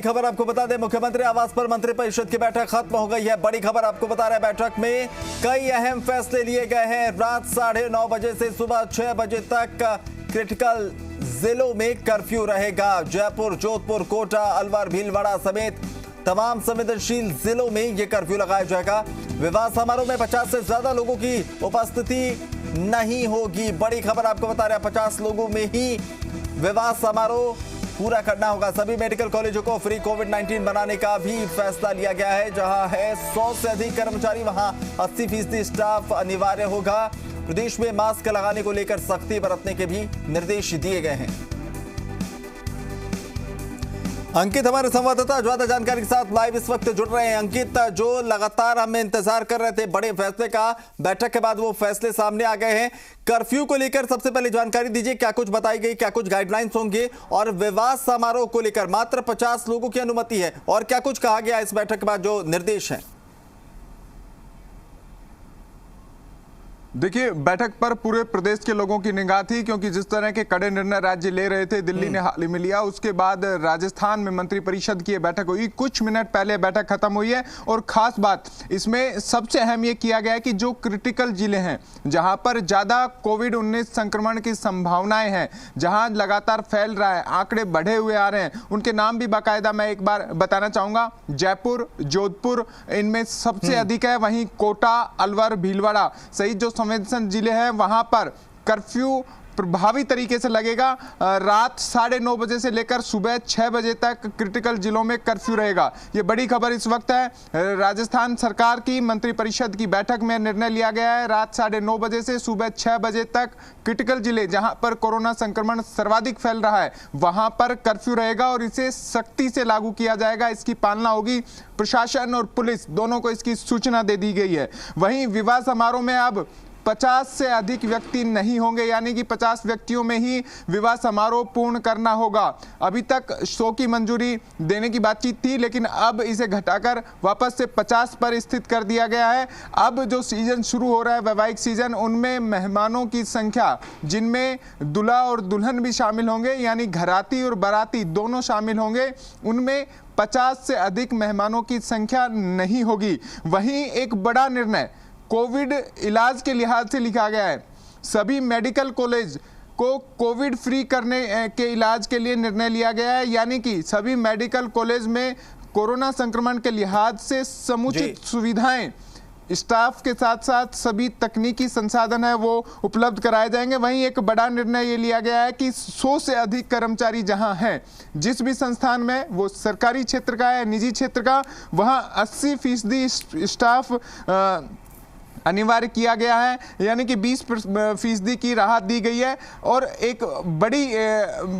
खबर आपको बता दें, मुख्यमंत्री आवास पर मंत्री परिषद की बैठक खत्म हो गई है। बड़ी खबर आपको बता रहे हैं, बैठक में कई अहम फैसले लिए गए हैं। रात 9:30 बजे से सुबह 6 बजे तक क्रिटिकल जिलों में कर्फ्यू रहेगा। जयपुर, जोधपुर, कोटा, अलवर, भीलवाड़ा समेत तमाम संवेदनशील जिलों में यह कर्फ्यू लगाया जाएगा। विवाह समारोह में 50 से ज्यादा लोगों की उपस्थिति नहीं होगी। बड़ी खबर आपको बता रहे हैं, 50 लोगों में ही विवाह समारोह पूरा करना होगा। सभी मेडिकल कॉलेजों को फ्री कोविड-19 बनाने का भी फैसला लिया गया है। जहां है 100 से अधिक कर्मचारी, वहां 80% स्टाफ अनिवार्य होगा। प्रदेश में मास्क लगाने को लेकर सख्ती बरतने के भी निर्देश दिए गए हैं। अंकित हमारे संवाददाता ज्यादा जानकारी के साथ लाइव इस वक्त जुड़ रहे हैं। अंकित, जो लगातार हम इंतजार कर रहे थे बड़े फैसले का, बैठक के बाद वो फैसले सामने आ गए हैं। कर्फ्यू को लेकर सबसे पहले जानकारी दीजिए, क्या कुछ बताई गई, क्या कुछ गाइडलाइंस होंगे, और विवाह समारोह को लेकर मात्र 50 लोगों की अनुमति है, और क्या कुछ कहा गया इस बैठक के बाद जो निर्देश है? देखिए, बैठक पर पूरे प्रदेश के लोगों की निगाह थी, क्योंकि जिस तरह के कड़े निर्णय राज्य ले रहे थे, दिल्ली ने हाल ही में लिया। उसके बाद राजस्थान में मंत्रिपरिषद की बैठक हुई, कुछ मिनट पहले बैठक खत्म हुई है। और खास बात इसमें सबसे अहम ये किया गया है कि जो क्रिटिकल जिले हैं, जहां पर ज्यादा कोविड-19 संक्रमण की संभावनाएं हैं, जहां लगातार फैल रहा है, आंकड़े बढ़े हुए आ रहे हैं, उनके नाम भी बाकायदा मैं एक बार बताना चाहूंगा। जयपुर, जोधपुर इनमें सबसे अधिक है। वहीं कोटा, अलवर, भीलवाड़ा सहित जो संवेदनशील जिले हैं, वहां पर कर्फ्यू प्रभावी तरीके से लगेगा। रात 9:30 बजे से लेकर सुबह 6 बजे तक क्रिटिकल जिलों में कर्फ्यू रहेगा। ये बड़ी खबर इस वक्त है। राजस्थान सरकार की मंत्रिपरिषद की बैठक में निर्णय लिया गया है, रात 9:30 बजे से सुबह 6 बजे तक क्रिटिकल जिले जहां पर कोरोना संक्रमण सर्वाधिक फैल रहा है, वहां पर कर्फ्यू रहेगा और इसे सख्ती से लागू किया जाएगा। इसकी पालना होगी। प्रशासन और पुलिस दोनों को इसकी सूचना दे दी गई है। वहीं विवाह समारोह में अब 50 से अधिक व्यक्ति नहीं होंगे, यानी कि 50 व्यक्तियों में ही विवाह समारोह पूर्ण करना होगा। अभी तक 100 की मंजूरी देने की बातचीत थी, लेकिन अब इसे घटाकर वापस से 50 पर स्थित कर दिया गया है। अब जो सीजन शुरू हो रहा है, वैवाहिक सीजन, उनमें मेहमानों की संख्या, जिनमें दूल्हा और दुल्हन भी शामिल होंगे, यानी घराती और बाराती दोनों शामिल होंगे, उनमें 50 से अधिक मेहमानों की संख्या नहीं होगी। वहीं एक बड़ा निर्णय कोविड इलाज के लिहाज से लिखा गया है। सभी मेडिकल कॉलेज को कोविड फ्री करने के इलाज के लिए निर्णय लिया गया है, यानी कि सभी मेडिकल कॉलेज में कोरोना संक्रमण के लिहाज से समुचित सुविधाएं, स्टाफ के साथ साथ सभी तकनीकी संसाधन है वो उपलब्ध कराए जाएंगे। वहीं एक बड़ा निर्णय ये लिया गया है कि 100 से अधिक कर्मचारी जहां हैं, जिस भी संस्थान में, वो सरकारी क्षेत्र का है, निजी क्षेत्र का, वहां 80% स्टाफ अनिवार्य किया गया है, यानी कि 20% की राहत दी गई है। और एक बड़ी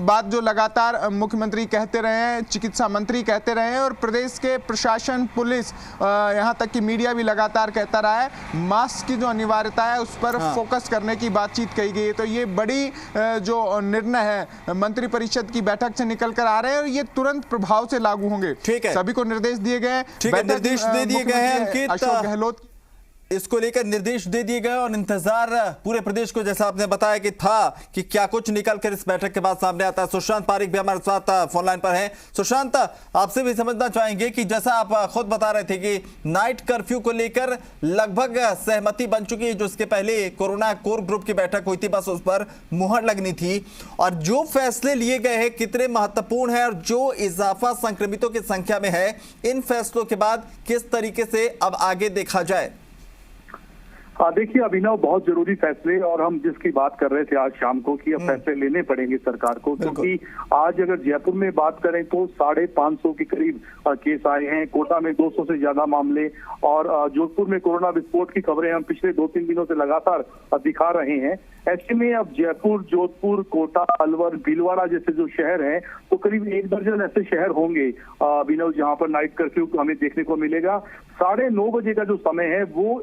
बात जो लगातार मुख्यमंत्री कहते रहे हैं, चिकित्सा मंत्री कहते रहे हैं, और प्रदेश के प्रशासन, पुलिस, यहां तक कि मीडिया भी लगातार कहता रहा है, मास्क की जो अनिवार्यता है उस पर फोकस करने की बातचीत कही गई है। तो ये बड़ी जो निर्णय है मंत्रिपरिषद की बैठक से निकल कर आ रहे हैं, और ये तुरंत प्रभाव से लागू होंगे। ठीक है, सभी को निर्देश दिए गए हैं। निर्देश दे दिए गए हैं अंकित, अशोक गहलोत इसको लेकर निर्देश दे दिए गए, और इंतजार पूरे प्रदेश को, जैसा आपने बताया कि था, कि क्या कुछ निकलकर इस बैठक के बाद सामने आता है। सुशांत पारिक भी हमारे साथ फोन लाइन पर हैं। सुशांत, आपसे भी समझना चाहेंगे कि जैसा आप खुद बता रहे थे कि नाइट कर्फ्यू को लेकर लगभग सहमति बन चुकी है, जो इसके पहले कोरोना कोर ग्रुप की बैठक हुई थी, बस उस पर मुहर लगनी थी, और जो फैसले लिए गए हैं कितने महत्वपूर्ण है, और जो इजाफा संक्रमितों की संख्या में है, इन फैसलों के बाद किस तरीके से अब आगे देखा जाए? देखिए अभिनव, बहुत जरूरी फैसले, और हम जिसकी बात कर रहे थे आज शाम को कि अब फैसले लेने पड़ेंगे सरकार को, क्योंकि आज अगर जयपुर में बात करें तो 550 के करीब केस आए हैं, कोटा में 200 से ज्यादा मामले, और जोधपुर में कोरोना विस्फोट की खबरें हम पिछले 2-3 दिनों से लगातार दिखा रहे हैं। ऐसे में अब जयपुर, जोधपुर, कोटा, अलवर, भीलवाड़ा जैसे जो शहर हैं, तो करीब 1 दर्जन ऐसे शहर होंगे अभिनव, जहां पर नाइट कर्फ्यू हमें देखने को मिलेगा। 9:30 बजे का जो समय है वो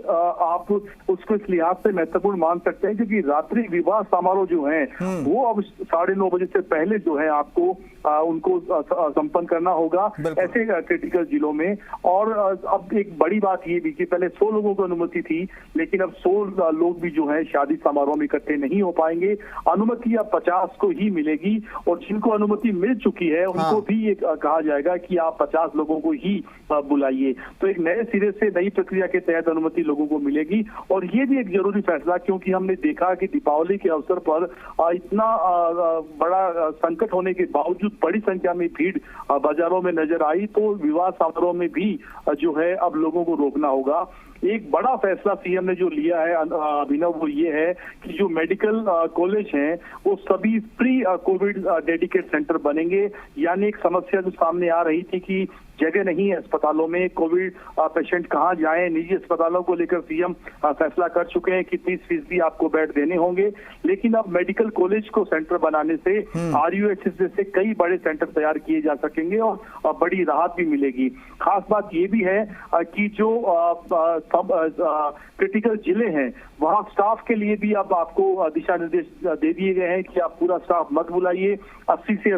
आप उसको इस लिहाज से महत्वपूर्ण मान सकते हैं, क्योंकि रात्रि विवाह समारोह जो है वो अब 9:30 बजे से पहले जो है आपको उनको संपन्न करना होगा ऐसे क्रिटिकल जिलों में। और अब एक बड़ी बात ये भी कि पहले 100 लोगों को अनुमति थी, लेकिन अब 100 लोग भी जो है शादी समारोह में इकट्ठे नहीं हो पाएंगे। अनुमति अब 50 को ही मिलेगी और जिनको अनुमति मिल चुकी है उनको भी ये कहा जाएगा कि आप 50 लोगों को ही बुलाइए। तो एक नए सिरे से नई प्रक्रिया के तहत अनुमति लोगों को मिलेगी। और ये भी एक जरूरी फैसला, क्योंकि हमने देखा कि दीपावली के अवसर पर इतना बड़ा संकट होने के बावजूद बड़ी संख्या में भीड़ बाजारों में नजर आई, तो विवाह समारोह में भी जो है अब लोगों को रोकना होगा। एक बड़ा फैसला सीएम ने जो लिया है अभिनव, वो ये है कि जो मेडिकल कॉलेज हैं वो सभी प्री कोविड डेडिकेट सेंटर बनेंगे। यानी एक समस्या जो सामने आ रही थी कि जगह नहीं है अस्पतालों में, कोविड पेशेंट कहाँ जाएं, निजी अस्पतालों को लेकर सीएम फैसला कर चुके हैं कि 30% आपको बेड देने होंगे। लेकिन अब मेडिकल कॉलेज को सेंटर बनाने से RUHS जैसे कई बड़े सेंटर तैयार किए जा सकेंगे और बड़ी राहत भी मिलेगी। खास बात ये भी है कि जो क्रिटिकल जिले हैं वहां स्टाफ के लिए भी अब आपको दिशा निर्देश दे दिए गए हैं कि आप पूरा स्टाफ मत बुलाइए। 80 से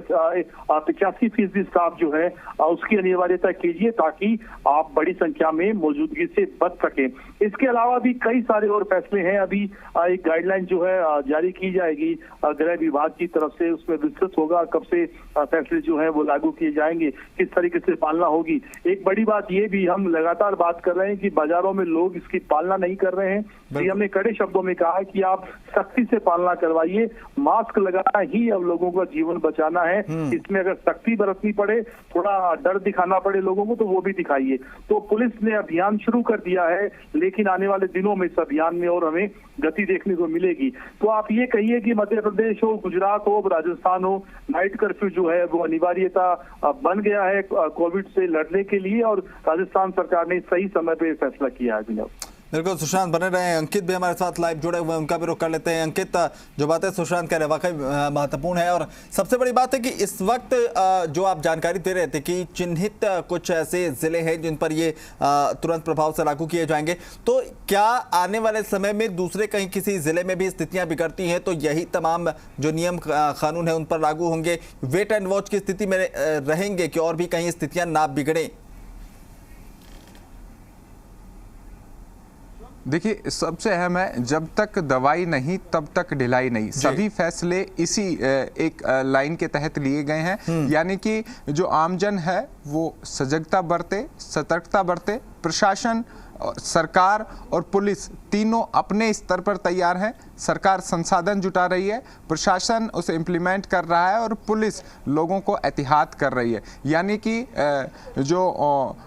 85% स्टाफ जो है उसकी अनिवार्यता कीजिए ताकि आप बड़ी संख्या में मौजूदगी से बच सके। इसके अलावा भी कई सारे और फैसले हैं। अभी एक गाइडलाइन जो है जारी की जाएगी गृह विभाग की तरफ से, उसमें विस्तृत होगा कब से फैसले जो है वो लागू किए जाएंगे, किस तरीके से पालना होगी। एक बड़ी बात ये भी हम लगातार बात कर रहे हैं कि बाजारों में लोग इसकी पालना नहीं कर रहे हैं। सीएम ने कड़े शब्दों में कहा कि आप सख्ती से पालना करवाइए, मास्क लगाना ही अब लोगों का जीवन बचाना है। इसमें अगर सख्ती बरतनी पड़े, थोड़ा डर दिखाना पड़े लोगों को, तो वो भी दिखाइए। तो पुलिस ने अभियान शुरू कर दिया है, लेकिन आने वाले दिनों में इस अभियान में और हमें गति देखने को मिलेगी। तो आप ये कहिए कि मध्य प्रदेश हो, गुजरात हो, राजस्थान हो, नाइट कर्फ्यू जो है वो अनिवार्यता बन गया है कोविड से लड़ने के लिए, और राजस्थान सरकार ने सही समय पे फैसला किया है। अभिनव, बिल्कुल, सुशांत बने रहे हैं। अंकित भी हमारे साथ लाइव जुड़े हुए हैं, उनका भी रुख कर लेते हैं। अंकित, जो बातें सुशांत कह रहे हैं वाकई महत्वपूर्ण है, और सबसे बड़ी बात है कि इस वक्त जो आप जानकारी दे रहे थे कि चिन्हित कुछ ऐसे जिले हैं जिन पर ये तुरंत प्रभाव से लागू किए जाएंगे, तो क्या आने वाले समय में दूसरे कहीं किसी जिले में भी स्थितियां बिगड़ती हैं तो यही तमाम जो नियम कानून है उन पर लागू होंगे? वेट एंड वॉच की स्थिति में रहेंगे कि और भी कहीं स्थितियां ना बिगड़े? देखिए, सबसे अहम है, जब तक दवाई नहीं तब तक ढिलाई नहीं। सभी फैसले इसी एक लाइन के तहत लिए गए हैं। यानी कि जो आमजन है वो सजगता बरते, सतर्कता बरते। प्रशासन, सरकार और पुलिस तीनों अपने स्तर पर तैयार हैं। सरकार संसाधन जुटा रही है, प्रशासन उसे इम्प्लीमेंट कर रहा है और पुलिस लोगों को एहतियात कर रही है। यानी कि जो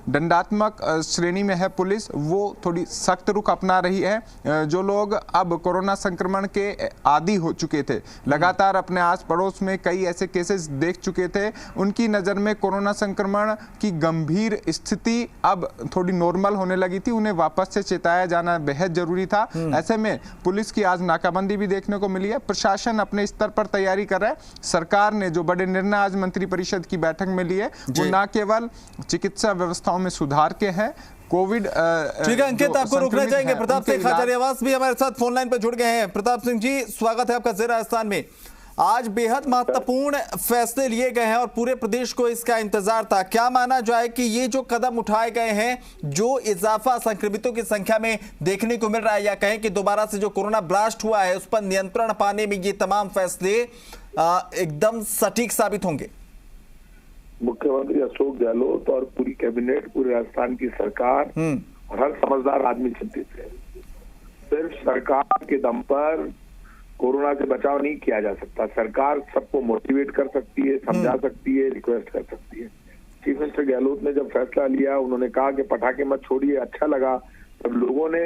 दंडात्मक श्रेणी में है पुलिस, वो थोड़ी सख्त रुख अपना रही है। जो लोग अब कोरोना संक्रमण के आदी हो चुके थे, लगातार अपने आस पड़ोस में कई ऐसे केसेस देख चुके थे, उनकी नज़र में कोरोना संक्रमण की गंभीर स्थिति अब थोड़ी नॉर्मल होने लगी थी। उन्हें वापस से चेताया जाना बेहद जरूरी था। ऐसे में पुलिस की आज नाकाबंदी भी देखने को मिली है। प्रशासन अपने स्तर पर तैयारी कर रहा है। सरकार ने जो बड़े निर्णय आज मंत्रिपरिषद की बैठक में लिए, वो न केवल चिकित्सा व्यवस्थाओं में सुधार के हैं, कोविड। ठीक है अंकित, आपको रुकना चाहेंगे। प्रताप सिंह खाचरियावास भी हमारे साथ फोन लाइन पर जुड़ गए हैं। प्रताप सिंह जी, स्वागत है आपका ज़ेरा राजस्थान में। आज बेहद महत्वपूर्ण फैसले लिए गए हैं और पूरे प्रदेश को इसका इंतजार था। क्या माना जाए कि ये जो कदम उठाए गए हैं, जो इजाफा संक्रमितों की संख्या में देखने को मिल रहा है, या कहें कि दोबारा से जो कोरोना ब्लास्ट हुआ है उस पर नियंत्रण पाने में ये तमाम फैसले एकदम सटीक साबित होंगे? मुख्यमंत्री अशोक गहलोत और पूरी कैबिनेट, पूरे राजस्थान की सरकार और हर समझदार आदमी चिंतित है। सिर्फ सरकार के दम पर कोरोना से बचाव नहीं किया जा सकता। सरकार सबको मोटिवेट कर सकती है, समझा सकती है, रिक्वेस्ट कर सकती है। चीफ मिनिस्टर गहलोत ने जब फैसला लिया, उन्होंने कहा कि पटाखे मत छोड़िए। अच्छा लगा जब लोगों ने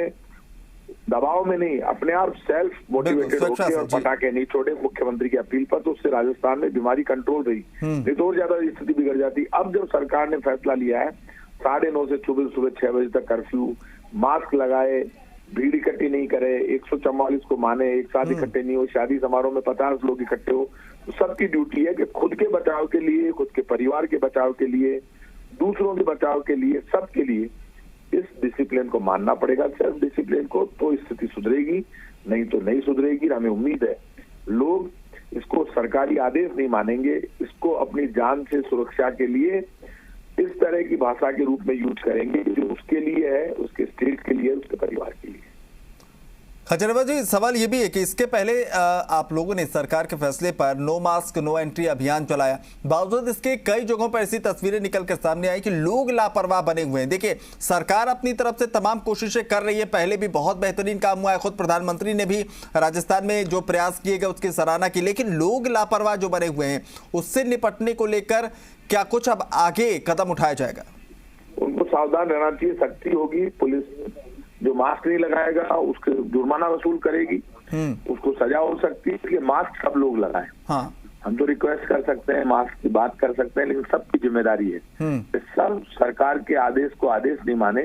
दबाव में नहीं, अपने आप सेल्फ मोटिवेटेड होकर और पटाखे नहीं छोड़े मुख्यमंत्री की अपील पर, तो उससे राजस्थान में बीमारी कंट्रोल रही, नहीं तो और ज्यादा स्थिति बिगड़ जाती। अब जब सरकार ने फैसला लिया है 9:30 से सुबह 6 बजे तक कर्फ्यू, मास्क लगाए, भीड़ इकट्ठी नहीं करे, 144 को माने, एक साथ इकट्ठे नहीं हो, शादी समारोह में 50 लोग इकट्ठे हो, तो सबकी ड्यूटी है कि खुद के बचाव के लिए, खुद के परिवार के बचाव के लिए, दूसरों के बचाव के लिए, सबके लिए इस डिसिप्लिन को मानना पड़ेगा, सेल्फ डिसिप्लिन को। तो स्थिति सुधरेगी, नहीं तो नहीं सुधरेगी। हमें उम्मीद है लोग इसको सरकारी आदेश नहीं मानेंगे, इसको अपनी जान से सुरक्षा के लिए इस तरह की भाषा के रूप में यूज करेंगे जो उसके लिए है, उसके स्टेट के लिए, उसके परिवार के लिए। खचरियावास जी, सवाल ये भी है कि इसके पहले आप लोगों ने सरकार के फैसले पर नो मास्क नो एंट्री अभियान चलाया, बावजूद इसके कई जगहों पर ऐसी तस्वीरें निकलकर सामने आई कि लोग लापरवाह बने हुए हैं। देखिए, सरकार अपनी तरफ से तमाम कोशिशें कर रही है, पहले भी बहुत बेहतरीन काम हुआ है, खुद प्रधानमंत्री ने भी राजस्थान में जो प्रयास किए गए उसकी सराहना की, लेकिन लोग लापरवाह जो बने हुए हैं उससे निपटने को लेकर क्या कुछ अब आगे कदम उठाया जाएगा? उनको सावधान रहना चाहिए, सख्ती होगी, पुलिस जो मास्क नहीं लगाएगा उसके जुर्माना वसूल करेगी, उसको सजा हो सकती है, इसलिए मास्क सब लोग लगाएं। हाँ। हम तो रिक्वेस्ट कर सकते हैं, मास्क की बात कर सकते हैं, लेकिन सबकी जिम्मेदारी है। सब सरकार के आदेश को आदेश नहीं माने,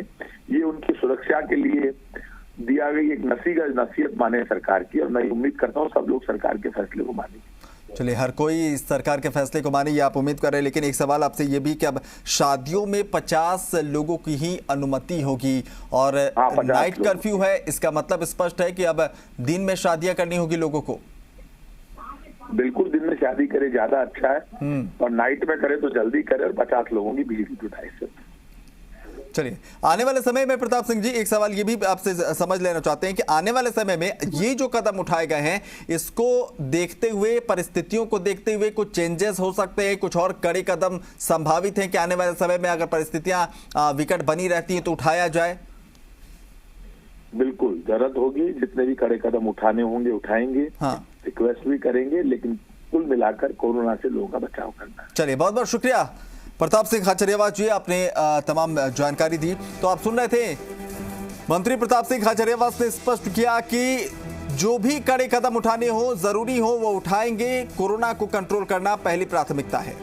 ये उनकी सुरक्षा के लिए दिया गई एक नसीहत माने सरकार की, और मैं उम्मीद करता हूँ सब लोग सरकार के फैसले को मानेंगे। चलिए, हर कोई सरकार के फैसले को माने, ये आप उम्मीद कर रहे हैं, लेकिन एक सवाल आपसे ये भी कि अब शादियों में 50 लोगों की ही अनुमति होगी और नाइट कर्फ्यू है, इसका मतलब स्पष्ट है कि अब दिन में शादियां करनी होगी लोगों को। बिल्कुल, दिन में शादी करे ज्यादा अच्छा है, और नाइट में करे तो जल्दी करे और 50 लोगों की भीड़ जुटाए। चलिए, आने वाले समय में प्रताप सिंह जी, एक सवाल ये भी आपसे समझ लेना चाहते हैं कि आने वाले समय में ये जो कदम उठाए गए हैं, इसको देखते हुए, परिस्थितियों को देखते हुए कुछ चेंजेस हो सकते हैं, कुछ और कड़े कदम संभावित हैं कि आने वाले समय में अगर परिस्थितियां विकट बनी रहती हैं तो उठाया जाए? बिल्कुल जरूरत होगी, जितने भी कड़े कदम उठाने होंगे उठाएंगे। हाँ। रिक्वेस्ट भी करेंगे, लेकिन कुल मिलाकर कोरोना से लोगों का बचाव करना। चलिए, बहुत बहुत शुक्रिया प्रताप सिंह खाचरियावास जी, आपने तमाम जानकारी दी। तो आप सुन रहे थे, मंत्री प्रताप सिंह खाचरियावास ने स्पष्ट किया कि जो भी कड़े कदम उठाने हो, जरूरी हो, वो उठाएंगे। कोरोना को कंट्रोल करना पहली प्राथमिकता है।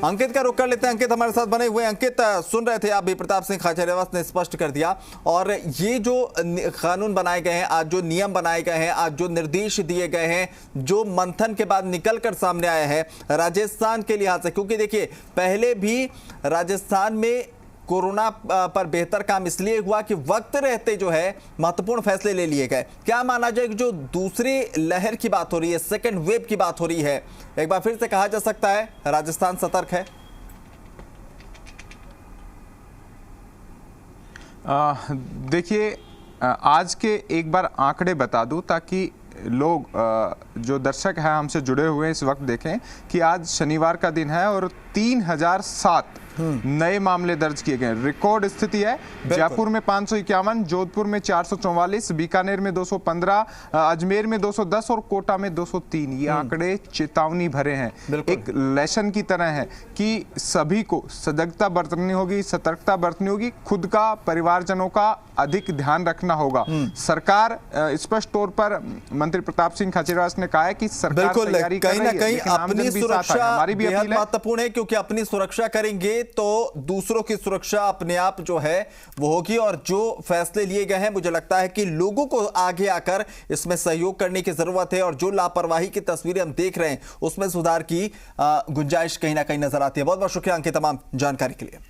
अंकित का रुख कर लेते हैं, अंकित हमारे साथ बने हुए। अंकित, सुन रहे थे आप भी, प्रताप सिंह खाचरियावास ने स्पष्ट कर दिया, और ये जो कानून बनाए गए हैं, आज जो नियम बनाए गए हैं, आज जो निर्देश दिए गए हैं, जो मंथन के बाद निकल कर सामने आया है राजस्थान के लिहाज से, क्योंकि देखिए पहले भी राजस्थान में कोरोना पर बेहतर काम इसलिए हुआ कि वक्त रहते जो है महत्वपूर्ण फैसले ले लिए गए। क्या माना जाए कि जो दूसरी लहर की बात हो रही है, सेकेंड वेव की बात हो रही है, एक बार फिर से कहा जा सकता है राजस्थान सतर्क है? देखिए, आज के एक बार आंकड़े बता दूं ताकि लोग जो दर्शक हैं हमसे जुड़े हुए हैं इस वक्त देखें कि आज शनिवार का दिन है और 3007 नए मामले दर्ज किए गए। रिकॉर्ड स्थिति है। जयपुर में 551, जोधपुर में 444, बीकानेर में 215, अजमेर में 210 और कोटा में 203। ये आंकड़े चेतावनी भरे हैं, एक लेसन की तरह है कि सभी को सजगता बरतनी होगी, सतर्कता बरतनी होगी, खुद का, परिवारजनों का अधिक ध्यान रखना होगा। सरकार स्पष्ट तौर पर मंत्री प्रताप सिंह खाचरियावास ने कहा है कि सरकार तैयारी कर रही है, कहीं अपनी सुरक्षा हमारी भी बेहद महत्वपूर्ण है, क्योंकि अपनी सुरक्षा करेंगे तो दूसरों की सुरक्षा अपने आप जो है वो होगी। और जो फैसले लिए गए हैं, मुझे लगता है कि लोगों को आगे आकर इसमें सहयोग करने की जरूरत है, और जो लापरवाही की तस्वीरें हम देख रहे हैं उसमें सुधार की गुंजाइश कहीं ना कहीं नजर आती है। बहुत बहुत शुक्रिया अंकित तमाम जानकारी के लिए।